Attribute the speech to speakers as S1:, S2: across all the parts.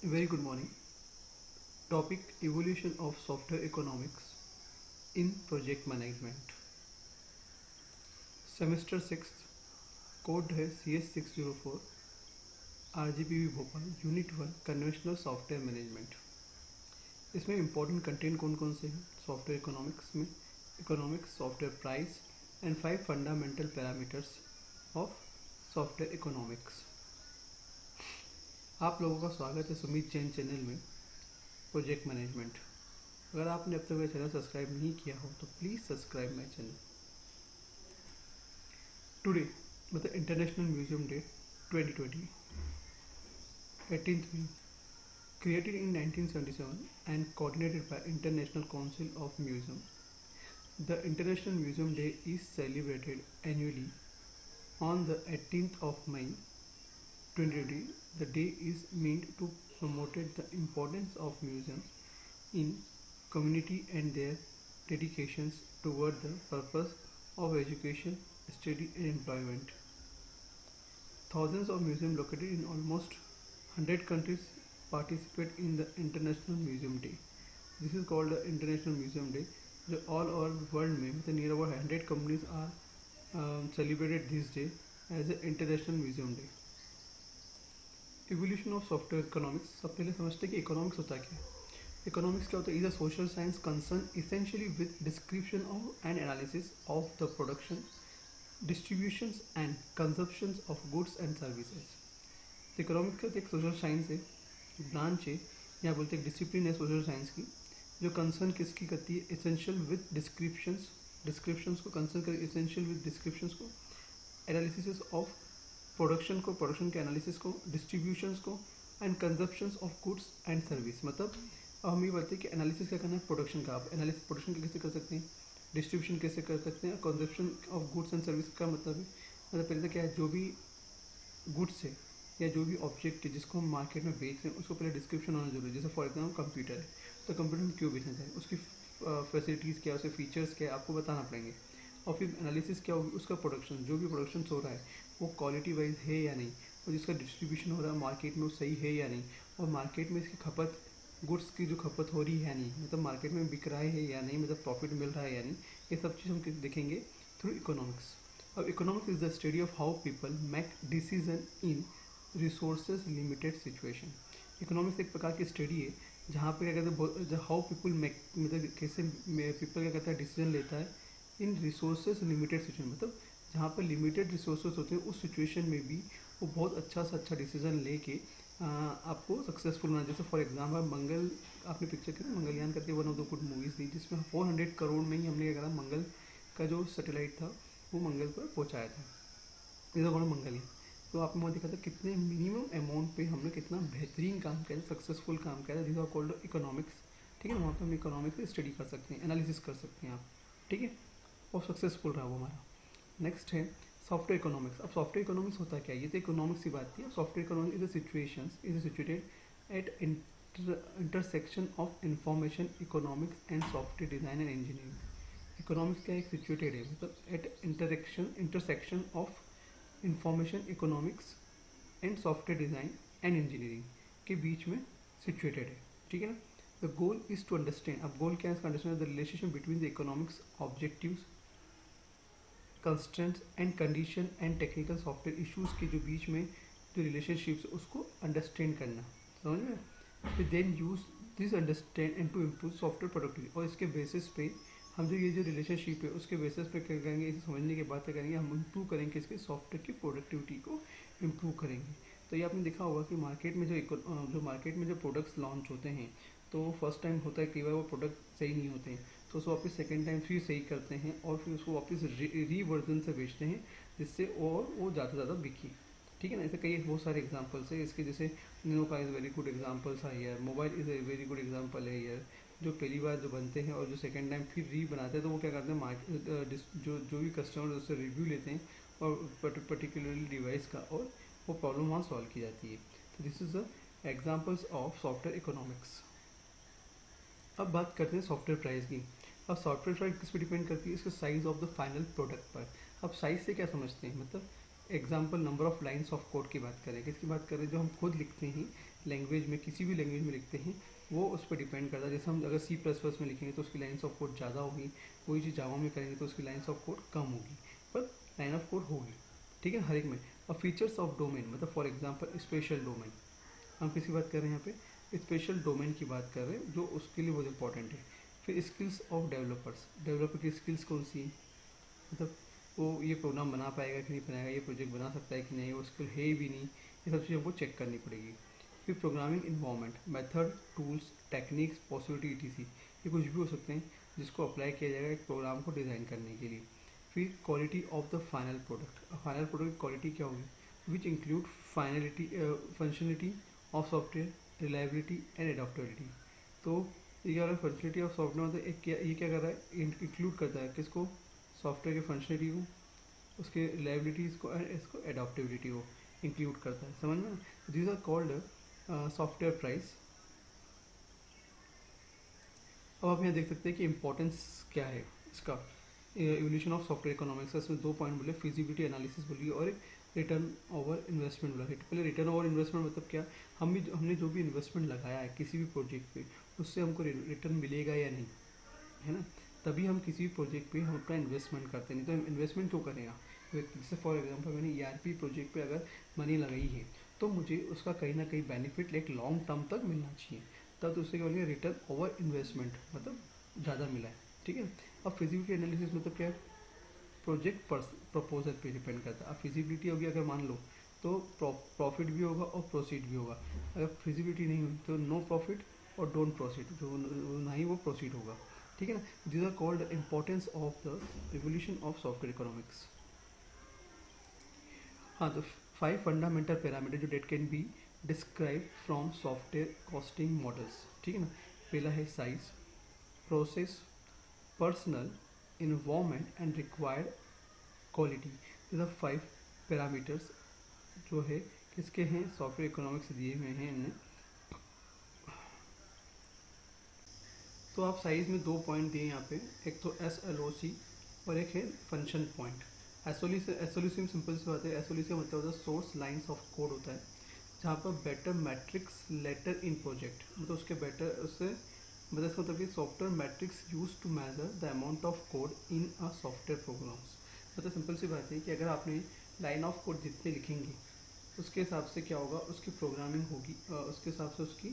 S1: Very good morning. Topic Evolution of Software Economics in Project Management. Semester 6 code है CS604 RGPV Bhopal unit 1 conventional software management. इसमें important content कौन कौन से हैं software economics में? Economics, software price and 5 fundamental parameters of software economics. आप लोगों का स्वागत है सुमित जैन चैनल में प्रोजेक्ट मैनेजमेंट। अगर आपने अब तक मेरा चैनल सब्सक्राइब नहीं किया हो तो please subscribe my channel. Today मतलब International Museum Day 2020 18th May, created in 1977 and coordinated by International Council of Museum. The International Museum Day is celebrated annually on the 18th of May 2020. The day is meant to promote the importance of museums in community and their dedications toward the purpose of education, study and employment. Thousands of museums located in almost 100 countries participate in the International Museum Day. This is called the International Museum Day. जो all over world में मतलब near about 100 companies are celebrated this day as an International Museum Day. Evolution of Software Economics. सब पहले समझते हैं कि economics होता क्या है। इकोनॉमिक्स क्या होता है? Is a social science concern essentially with description of and analysis of the production, distributions and consumptions of goods and services. तो इकोनॉमिक्स का एक सोशल साइंस है, ब्रांच है या बोलते हैं डिसिप्लिन है सोशल साइंस की, जो कंसर्न किसकी करती है? एसेंशियल विद डिस्क्रिप्शंस को कंसर्न कर, एसेंशियल विद डिस्क्रिप्शंस को, एनालिसिस ऑफ प्रोडक्शन को, प्रोडक्शन के एनालिसिस को, डिस्ट्रीब्यूशंस को and consumptions of goods and service. मतलब अब हम ये बोलते हैं कि एनालिसिस क्या करना है प्रोडक्शन का। आप एनालिसिस प्रोडक्शन कैसे कर सकते हैं, डिस्ट्रीब्यूशन कैसे कर सकते हैं, consumption of goods and service का मतलब है मतलब पहले तो क्या है, जो भी गुड्स है या जो भी ऑब्जेक्ट है जिसको हम मार्केट में बेच रहे हैं उसको पहले डिस्क्रिप्शन होना जरूरी है। जैसे फॉर एग्जाम्पल कंप्यूटर है, तो कंप्यूटर में क्यों बेचना चाहिए, उसकी फैसिलिटीज़ क्या है, उसके फीचर्स क्या है, आपको बताना पड़ेंगे। और फिर एनालिसिस क्या होगी, उसका प्रोडक्शन, जो भी प्रोडक्शन हो रहा है वो क्वालिटी वाइज है या नहीं, और जिसका डिस्ट्रीब्यूशन हो रहा है मार्केट में वो सही है या नहीं, और मार्केट में इसकी खपत, गुड्स की जो खपत हो रही है या नहीं, मतलब मार्केट में बिक रहा है या नहीं, मतलब प्रॉफिट मिल रहा है या नहीं, ये सब चीज़ हम देखेंगे थ्रू इकोनॉमिक्स। अब economics is the study of how people make decision in resources limited situation. Economics एक प्रकार की स्टडी है जहाँ पे क्या कहते हैं, हाउ पीपल मेक मतलब कैसे पीपल क्या कहता है डिसीजन लेता है इन रिसोर्सेज लिमिटेड सिचुएशन, मतलब जहाँ पर लिमिटेड रिसोर्सेज होते हैं उस सिचुएशन में भी वो बहुत अच्छा से अच्छा डिसीजन लेके आपको सक्सेसफुल बना। जैसे फॉर एग्जाम्पल मंगल, आपने पिक्चर की मंगलयान करके one of the good movies थी जिसमें 400 करोड़ में ही हमने क्या करा, मंगल का जो सैटेलाइट था वो मंगल पर पहुँचाया था, इधर बोलो मंगलयान। तो आपने वहाँ देखा था कितने मिनिमम अमाउंट पे हमने कितना बेहतरीन काम किया, सक्सेसफुल काम किया था। This are called economics. ठीक है ना, वहाँ पर हम इकोनॉमिक्स स्टडी कर सकते हैं, एनालिसिस कर सकते हैं आप। ठीक है, और सक्सेसफुल रहा वो हमारा। नेक्स्ट है सॉफ्टवेयर इकोनॉमिक्स। अब सॉफ्टवेयर इकोनॉमिक्स होता क्या है? ये तो इकोनॉमिक्स की बात थी। अब software economics is situated at intersection of information economics and software design and engineering. Economics का एक सिचुएटेड है मतलब at intersection of information economics and software design and engineering के बीच में सिचुएटेड है। ठीक है ना। The goal is to understand, अब गोल क्या है इसका, understand the relationship between the economics objectives, constraints and condition and technical software issues के जो बीच में जो रिलेशनशिप्स उसको अंडरस्टैंड करना, समझ में। फिर then use this understand and to improve software productivity, और इसके बेसिस पे हम जो ये जो रिलेशनशिप है उसके बेसिस पे क्या करेंगे, इसे समझने के बाद क्या करेंगे, हम इम्प्रूव करेंगे इसके सॉफ्टवेयर की प्रोडक्टिविटी को इम्प्रूव करेंगे। तो ये आपने देखा होगा कि मार्केट में जो मार्केट में जो प्रोडक्ट्स लॉन्च होते हैं तो फर्स्ट टाइम होता है, कई बार वो प्रोडक्ट सही नहीं होते हैं तो उसको वापस सेकेंड टाइम फिर सही करते हैं और फिर उसको वापस रीवर्जन से बेचते हैं जिससे और वो ज़्यादा से ज़्यादा बिकी। ठीक है ना। ऐसे कई बहुत सारे एग्जांपल्स है इसके, जैसे निनो का इज़ वेरी गुड एग्जांपल्स है यार, mobile is a very good example है यार। जो पहली बार जो बनते हैं और जो सेकेंड टाइम फिर री बनाते हैं तो वो क्या करते हैं, मार्केट जो भी कस्टमर उससे रिव्यू लेते हैं और पर्टिकुलरली डिवाइस का, और वो प्रॉब्लम वहाँ सॉल्व की जाती है। तो this is the examples of software economics. अब बात करते हैं सॉफ्टवेयर प्राइस की। अब सॉफ्टवेयर प्राइस किस पे डिपेंड करती है, इसके size of the final product पर। अब साइज से क्या समझते हैं, मतलब example number of lines of code की बात करें, किसकी बात करें, जो हम खुद लिखते हैं लैंग्वेज में, किसी भी लैंग्वेज में लिखते हैं वो उस पर डिपेंड करता है। जैसे हम अगर C++ में लिखेंगे तो उसकी लाइन्स ऑफ कोड ज़्यादा होगी, वही चीज़ जावा में करेंगे तो उसकी लाइन्स ऑफ कोड कम होगी, पर लाइन ऑफ कोड होगी, ठीक है, हर एक में। और फीचर्स ऑफ डोमेन, मतलब फॉर एग्जांपल स्पेशल डोमेन, हम किसी बात कर रहे हैं यहाँ पे, स्पेशल डोमेन की बात कर रहे हैं जो उसके लिए बहुत इंपॉर्टेंट है। फिर स्किल्स ऑफ डेवलपर्स, डेवलपर की स्किल्स कौन सी है, मतलब वो ये प्रोग्राम बना पाएगा कि नहीं बनाएगा, ये प्रोजेक्ट बना सकता है कि नहीं, वो स्किल है भी नहीं, ये सब चीज़ें हमको चेक करनी पड़ेगी। फिर programming environment, method, tools, techniques, possibility etc, ये कुछ भी हो सकते हैं जिसको अप्लाई किया जाएगा एक प्रोग्राम को डिज़ाइन करने के लिए। फिर quality of the final product, final product की क्वालिटी क्या होगी, which include finality functionality of software, reliability and adaptability. तो ये क्या हो रहा है, फंक्शनलिटी ऑफ सॉफ्टवेयर मतलब ये क्या कर रहा है, इंक्लूड करता है किसको, सॉफ्टवेयर के फंक्शनलिटी को, उसके रिलायबिलिटीज़ को एंड इसको एडॉप्टेबिलिटी को इंक्लूड करता है, समझ में। These are called software price. अब आप यहाँ देख सकते हैं कि इंपॉर्टेंस क्या है इसका, इवोल्यूशन ऑफ सॉफ्टवेयर इकोनॉमिक्स। इसमें 2 पॉइंट बोले, फिजिबिलिटी एनालिसिस बोली और एक रिटर्न ओवर इन्वेस्टमेंट बोला। पहले रिटर्न ओवर इन्वेस्टमेंट मतलब क्या, हमने जो भी इन्वेस्टमेंट लगाया है किसी भी प्रोजेक्ट पे, उससे हमको रिटर्न मिलेगा या नहीं, है ना, तभी हम किसी भी प्रोजेक्ट पे हम अपना इन्वेस्टमेंट करते हैं, नहीं तो हम इन्वेस्टमेंट क्यों करेगा। जैसे फॉर एग्जांपल मैंने ERP प्रोजेक्ट पे अगर मनी लगाई है तो मुझे उसका कहीं ना कहीं बेनिफिट एक लॉन्ग टर्म तक मिलना चाहिए, तब तो उससे क्या बोलेंगे, रिटर्न ओवर इन्वेस्टमेंट, मतलब ज़्यादा मिला है, ठीक है। अब फिजिबिलिटी एनालिसिस मतलब क्या है, प्रोजेक्ट प्रपोजल पे डिपेंड करता है। अब फिजिबिलिटी होगी अगर मान लो तो प्रॉफिट भी होगा और प्रोसीड भी होगा, अगर फिजिबिलिटी नहीं हुई तो नो प्रॉफिट और डोंट प्रोसीड, जो ना ही वो प्रोसीड होगा, ठीक है ना। This are called importance of the revolution of software economics. हाँ, तो 5 फंडामेंटल पैरामीटर जो that can be describe from software costing models, ठीक है ना। पहला है size, process, personal, environment and required quality. This are 5 parameters जो है किसके हैं, सॉफ्टवेयर इकोनॉमिक्स दिए हुए हैं इनने। तो आप साइज में 2 पॉइंट दिए यहाँ पे, एक तो SLOC और एक है फंक्शन पॉइंट। SLOC में सिंपल सी बात है, SLOC का मतलब होता है सोर्स लाइन्स ऑफ कोड होता है, जहाँ पर better metrics later in project, मतलब उसके बेटर उससे मतलब कि software metrics use to measure the amount of code in a software programs. मतलब सिंपल सी बात है कि अगर आपने लाइन ऑफ कोड जितने लिखेंगे उसके हिसाब से क्या होगा, उसकी प्रोग्रामिंग होगी, उसके हिसाब से उसकी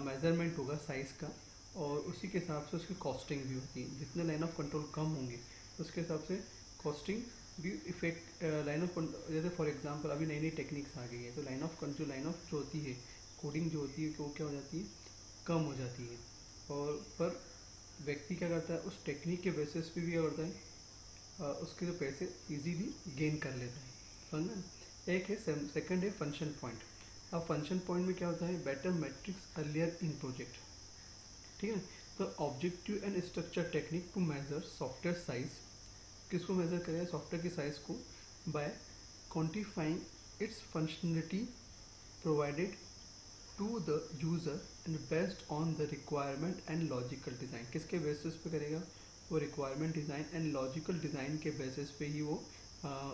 S1: मेजरमेंट होगा साइज़ का, और उसी के हिसाब से उसकी कॉस्टिंग भी होती है। जितने लाइन ऑफ कंट्रोल कम होंगे उसके हिसाब से कॉस्टिंग भी इफेक्ट, लाइन ऑफ जैसे फॉर एग्जांपल अभी नई नई टेक्निक्स आ गई है तो लाइन ऑफ जो होती है कोडिंग जो होती है वो क्या हो जाती है, कम हो जाती है। और पर व्यक्ति क्या करता है, उस टेक्निक के बेसिस पे भी क्या करता है, उसके जो पैसे इजीली गेन कर लेता है, समझ में। एक है सेकंड है फंक्शन पॉइंट। अब फंक्शन पॉइंट में क्या होता है, better metrics earlier in project, ठीक है। तो objective and structure technique to measure software size, किसको मेजर करेगा, सॉफ्टवेयर की साइज को, by quantifying its functionality provided to the user and based on the requirement and logical design. किसके basis पे करेगा, वो requirement design and logical design के basis पे ही वो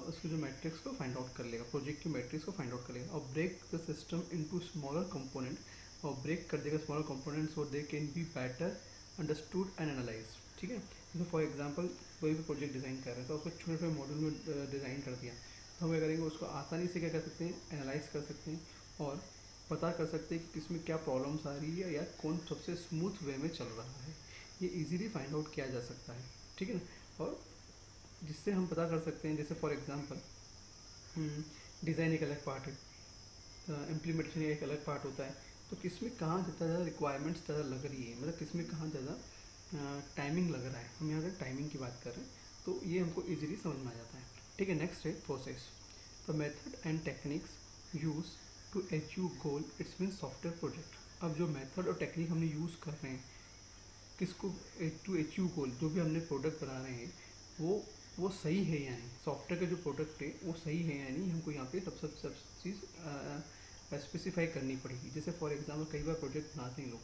S1: उसके जो मैट्रिक्स को फाइंड आउट कर लेगा, प्रोजेक्ट की मैट्रिक्स को फाइंड आउट कर लेगा, और break the system into smaller component, और ब्रेक कर देगा smaller components so they can be better understood and analyze, ठीक है। जैसे फॉर एग्जांपल कोई भी प्रोजेक्ट डिज़ाइन कर रहे हैं तो उसको छोटे छोटे मॉड्यूल में डिज़ाइन कर दिया, तो हम क्या करेंगे, उसको आसानी से क्या कर सकते हैं, एनालाइज कर सकते हैं और पता कर सकते हैं कि किसमें क्या प्रॉब्लम्स आ रही है या कौन सबसे स्मूथ वे में चल रहा है, ये इजीली फाइंड आउट किया जा सकता है, ठीक है ना। और जिससे हम पता कर सकते हैं, जैसे फॉर एग्जांपल डिज़ाइन एक अलग पार्ट है, इम्प्लीमेंटेशन एक अलग पार्ट होता है, तो किसमें कहाँ ज़्यादा रिक्वायरमेंट्स ज़्यादा लग रही है, मतलब किसमें कहाँ ज़्यादा टाइमिंग लग रहा है, हम यहाँ पर टाइमिंग की बात कर रहे हैं, तो ये हमको इजीली समझ में आ जाता है, ठीक है। नेक्स्ट है process, the method and techniques use to achieve goal, its mean software project. अब जो मेथड और टेक्निक हमने यूज़ कर रहे हैं किसको, टू अचीव गोल, जो भी हमने प्रोडक्ट बना रहे हैं वो सही है या नहीं, सॉफ्टवेयर का जो प्रोडक्ट है वो सही है या नहीं, हमको यहाँ पे सब चीज़ स्पेसिफाई करनी पड़ेगी। जैसे फॉर एग्जांपल कई बार प्रोजेक्ट बनाते हैं लोग,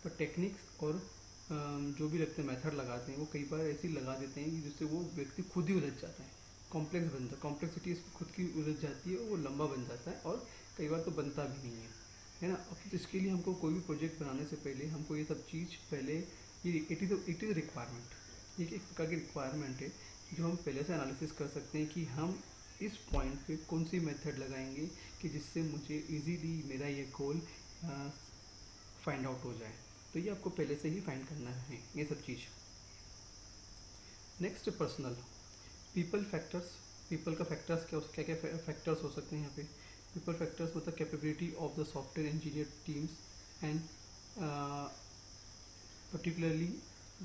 S1: पर टेक्निक्स और जो भी लगते हैं मेथड लगाते हैं वो कई बार ऐसी लगा देते हैं कि जिससे वो व्यक्ति खुद ही उलझ जाता है, कॉम्प्लेक्स बनता है, कॉम्प्लेक्सिटी इसकी खुद की उलझ जाती है, वो लंबा बन जाता है और कई बार तो बनता भी नहीं है है ना। अब तो इसके लिए हमको कोई भी प्रोजेक्ट बनाने से पहले हमको ये सब चीज़ पहले ये इट इज़ रिक्वायरमेंट, एक प्रकार की रिक्वायरमेंट है जो हम पहले से एनालिसिस कर सकते हैं कि हम इस पॉइंट पे कौन सी मेथड लगाएंगे कि जिससे मुझे इजीली मेरा ये गोल फाइंड आउट हो जाए। तो ये आपको पहले से ही फाइंड करना है ये सब चीज़। Next personal people factors. People का फैक्टर्स क्या क्या फैक्टर्स हो सकते हैं यहाँ पे। पीपल फैक्टर्स मतलब capability of the software engineer teams and particularly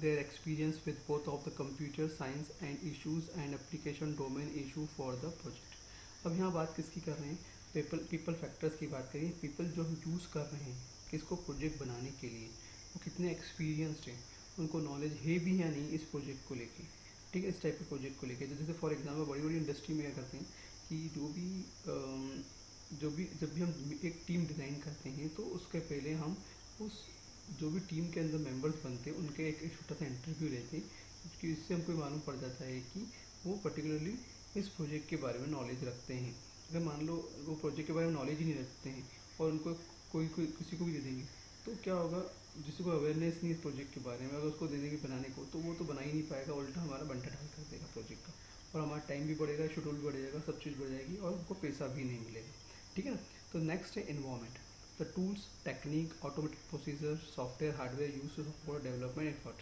S1: their experience with both of the computer science and issues and application domain issue for the project। अब यहाँ बात किसकी कर रहे हैं, पीपल फैक्टर्स की बात करें। पीपल जो हम यूज़ कर रहे हैं किसको प्रोजेक्ट बनाने के लिए, वो कितने एक्सपीरियंसड हैं, उनको नॉलेज है भी या नहीं इस प्रोजेक्ट को लेके, ठीक है, इस टाइप के प्रोजेक्ट को लेके। जैसे फॉर एग्जांपल बड़ी बड़ी इंडस्ट्री में क्या करते हैं कि जब भी हम एक टीम डिज़ाइन करते हैं तो उसके पहले हम उस जो भी टीम के अंदर मेंबर्स बनते हैं उनके एक छोटा सा इंटरव्यू लेते हैं, क्योंकि इससे हमको मालूम पड़ जाता है कि वो पर्टिकुलरली इस प्रोजेक्ट के बारे में नॉलेज रखते हैं। अगर मान लो वो प्रोजेक्ट के बारे में नॉलेज ही नहीं रखते हैं और उनको कोई किसी को भी दे देंगे तो क्या होगा, जिसको कोई अवेयरनेस नहीं है इस प्रोजेक्ट के बारे में, अगर उसको दे देंगे बनाने को तो वो तो बना ही नहीं पाएगा, उल्टा हमारा बंटा ढाल कर देगा प्रोजेक्ट का, और हमारा टाइम भी बढ़ेगा, शेड्यूल भी बढ़ जाएगा, सब चीज़ बढ़ जाएगी और हमको पैसा भी नहीं मिलेगा, ठीक है ना। तो नेक्स्ट है environment. The tools, technique, automated procedures, software, hardware used to support development effort।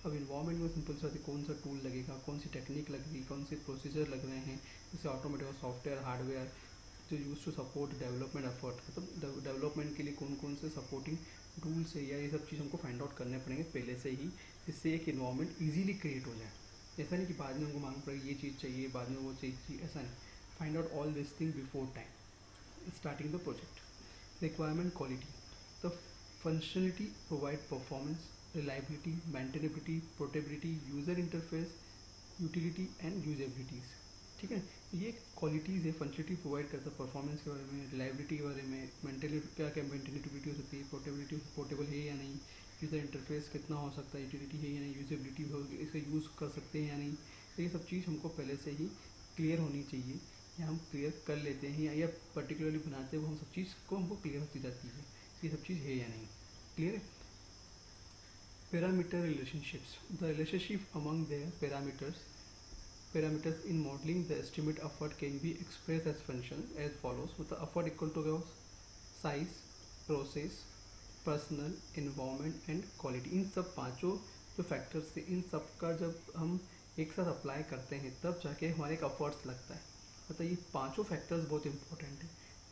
S1: अब इन्वायरमेंट में सिंपल सा कौन सा टूल लगेगा, कौन सी टेक्निक लगेगी, कौन से प्रोसीजर लग रहे हैं, जैसे ऑटोमेटिक सॉफ्टवेयर हार्डवेयर जो use to support development effort, मतलब डेवलपमेंट के लिए कौन कौन से सपोर्टिंग टूल्स है या ये सब चीज़ हमको फाइंड आउट करने पड़ेंगे पहले से ही, जिससे एक इन्वायरमेंट ईजिली क्रिएट हो जाए। ऐसा नहीं कि बाद में हमको मालूम पड़ेगा ये चीज़ चाहिए, बाद में वो चाहिए, ऐसा नहीं। Find out all this thing before time starting the project. Requirement quality, the functionality provide performance, reliability, maintainability, portability, user interface, utility and usabilities, ठीक है। ये क्वालिटीज़ है, फंक्शनलिटी प्रोवाइड करता है परफॉर्मेंस के बारे में, रिलायबिलिटी के बारे में, मेंटेनेबिलिटी क्या क्या मेंटेनेबिलिटी हो सकती है, पोर्टेबिलिटी पोर्टेबल है या नहीं, यूज़र इंटरफेस कितना हो सकता है, यूटिलिटी है या नहीं, यूजेबिलिटी हो इसे यूज़ कर सकते हैं या नहीं। तो ये सब चीज़ हमको पहले से ही क्लियर होनी चाहिए, या हम क्लियर कर लेते हैं या पर्टिकुलरली बनाते हुए हम सब चीज़ को हमको क्लियर होती जाती है ये सब चीज़ है या नहीं, क्लियर है। Parameter relationships, the relationship among their parameters in modelling the estimate effort can be express as function as follows, मतलब effort equal to size, process, personal, environment and quality. इन सब पांचों जो फैक्टर्स थे इन सब का जब हम एक साथ अप्लाई करते हैं तब जाके हमारे एक एफर्ट्स लगता है। मतलब ये पांचों फैक्टर्स बहुत इंपॉर्टेंट है,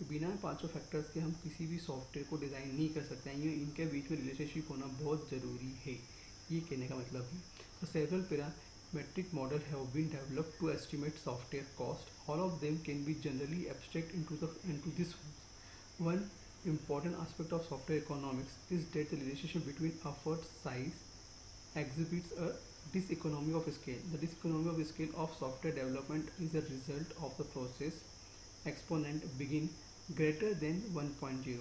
S1: बिना पांचों फैक्टर्स के हम किसी भी सॉफ्टवेयर को डिज़ाइन नहीं कर सकते हैं, ये इनके बीच में रिलेशनशिप होना बहुत ज़रूरी है, ये कहने का मतलब है। तो several parametric model have been developed to estimate software cost, all of them can be generally abstract into this one important aspect of software economics is that the relationship between effort size exhibits a diseconomy of scale. The diseconomy of scale of software development is a result of the process exponent begin greater than 1.0.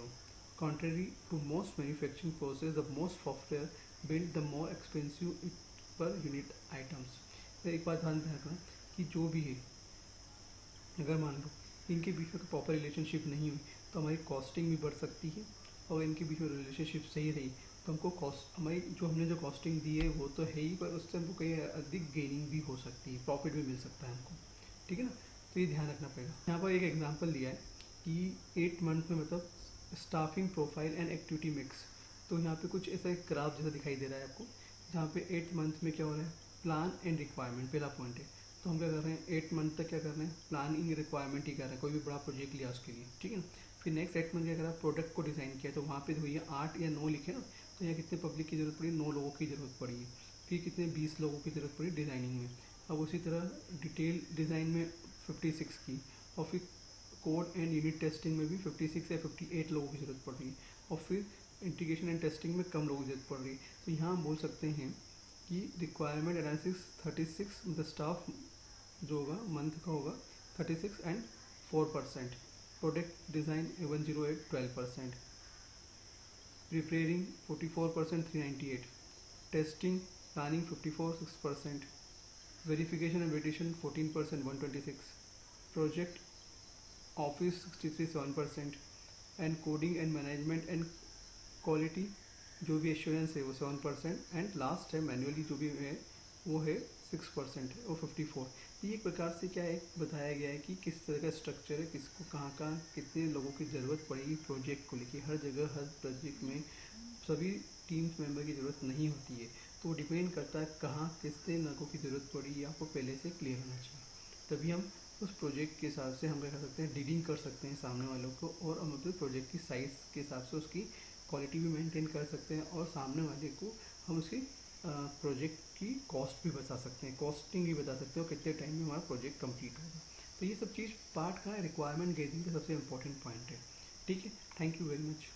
S1: Contrary to most manufacturing process, the most software built, the more expensive it per unit items। तो एक बात ध्यान रखना कि जो भी है, अगर मान लो इनके बीच में प्रॉपर रिलेशनशिप नहीं हुई तो हमारी कॉस्टिंग भी बढ़ सकती है, और इनके बीच में रिलेशनशिप सही रही तो हमको कॉस्ट हमारी हमने जो कॉस्टिंग दी है वो तो है ही, पर उससे हमको कहीं अधिक गेनिंग भी हो सकती है, प्रॉफिट भी मिल सकता है हमको, ठीक है ना। तो ये ध्यान रखना पड़ेगा। यहाँ पर एक एग्जांपल दिया है कि 8 मंथ में मतलब staffing profile and activity mix. तो यहाँ पे कुछ ऐसा एक ग्राफ जैसा दिखाई दे रहा है आपको, जहाँ पे 8 मंथ में क्या हो रहा है, प्लान एंड रिक्वायरमेंट पहला पॉइंट है। तो हम क्या कर रहे हैं 8 मंथ तक क्या कर रहे हैं, प्लानिंग रिक्वायरमेंट ही कर रहे हैं, कोई भी बड़ा प्रोजेक्ट लिया उसके लिए, ठीक है ना। फिर नेक्स्ट 8 मंथ क्या करा, प्रोडक्ट को डिज़ाइन किया, तो वहाँ पे भैया 8 या 9 लिखे ना, तो यहाँ कितने पब्लिक की ज़रूरत पड़ी, 9 लोगों की ज़रूरत पड़ी है। फिर कितने 20 लोगों की ज़रूरत पड़ी डिज़ाइनिंग में। अब उसी तरह डिटेल डिज़ाइन में 56 की, और फिर कोड एंड यूनिट टेस्टिंग में भी 56 या 58 लोगों की ज़रूरत पड़ रही है, और फिर इंटीग्रेशन एंड टेस्टिंग में कम लोगों की ज़रूरत पड़ रही है। तो यहाँ हम बोल सकते हैं कि रिक्वायरमेंट एनालिसिस 36, द स्टाफ जो होगा मंथ का होगा 36 and 4%, product design 108 12%, preparing 44% 398, testing planning 54 6%, verification and validation 14% 126, project office 63 7%, and coding and management and quality जो भी एश्योरेंस है वो 7%, एंड लास्ट है मैनुअली जो भी है वो है 6% है, वो 54। तो ये एक प्रकार से क्या है बताया गया है कि किस तरह का स्ट्रक्चर है, किसको कहाँ कहाँ कितने लोगों की ज़रूरत पड़ेगी प्रोजेक्ट को लेके। हर जगह हर प्रोजेक्ट में सभी टीम्स मेंबर की ज़रूरत नहीं होती है, तो वो डिपेंड करता है कहाँ कितने लोगों की ज़रूरत पड़ी, आपको पहले से क्लियर होना चाहिए। तभी हम उस प्रोजेक्ट के हिसाब से हम क्या कर सकते हैं, डीलिंग कर सकते हैं सामने वालों को, और हम अपने प्रोजेक्ट की साइज़ के हिसाब से उसकी क्वालिटी भी मेंटेन कर सकते हैं, और सामने वाले को हम उसकी प्रोजेक्ट की कॉस्ट भी बता सकते हैं, कॉस्टिंग भी बता सकते हैं, और कितने टाइम में हमारा प्रोजेक्ट कंप्लीट होगा। तो ये सब चीज़ पार्ट का रिक्वायरमेंट गेटिंग का सबसे इंपॉर्टेंट पॉइंट है। ठीक है, थैंक यू वेरी मच।